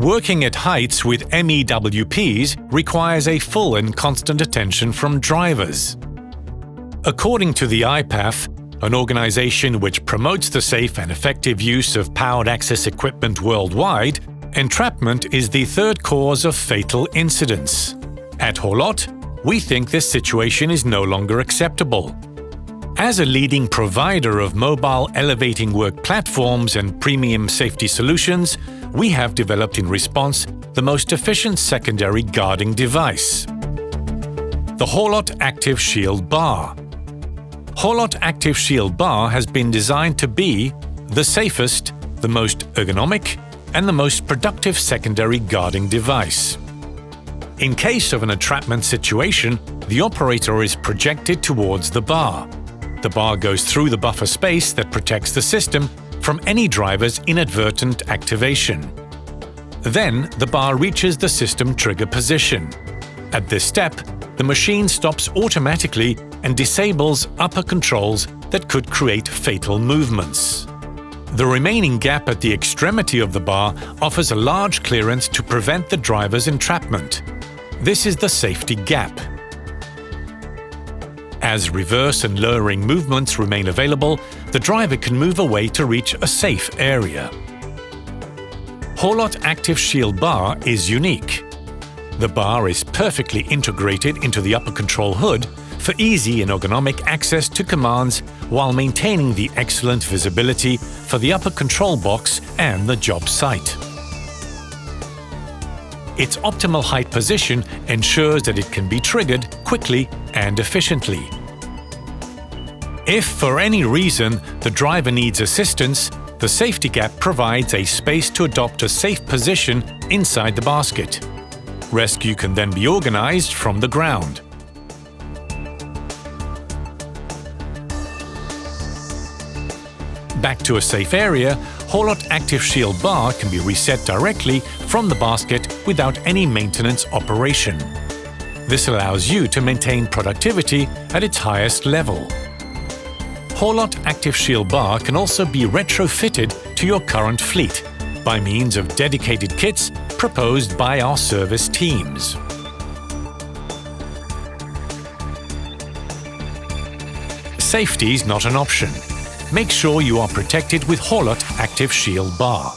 Working at heights with MEWPs requires a full and constant attention from drivers. According to the IPAF, an organization which promotes the safe and effective use of powered access equipment worldwide, entrapment is the third cause of fatal incidents. At Haulotte, we think this situation is no longer acceptable. As a leading provider of mobile elevating work platforms and premium safety solutions, we have developed in response the most efficient secondary guarding device: the Haulotte Activ Shield Bar. Haulotte Activ Shield Bar has been designed to be the safest, the most ergonomic, and the most productive secondary guarding device. In case of an entrapment situation, the operator is projected towards the bar. The bar goes through the buffer space that protects the system from any driver's inadvertent activation. Then, the bar reaches the system trigger position. At this step, the machine stops automatically and disables upper controls that could create fatal movements. The remaining gap at the extremity of the bar offers a large clearance to prevent the driver's entrapment. This is the safety gap. As reverse and lowering movements remain available, the driver can move away to reach a safe area. Haulotte Activ Shield Bar is unique. The bar is perfectly integrated into the upper control hood for easy and ergonomic access to commands while maintaining the excellent visibility for the upper control box and the job site. Its optimal height position ensures that it can be triggered quickly and efficiently. If for any reason the driver needs assistance, the safety gap provides a space to adopt a safe position inside the basket. Rescue can then be organized from the ground. Back to a safe area, Haulotte Activ Shield Bar can be reset directly from the basket without any maintenance operation. This allows you to maintain productivity at its highest level. Haulotte Activ Shield Bar can also be retrofitted to your current fleet by means of dedicated kits proposed by our service teams. Safety is not an option. Make sure you are protected with Haulotte Activ Shield Bar.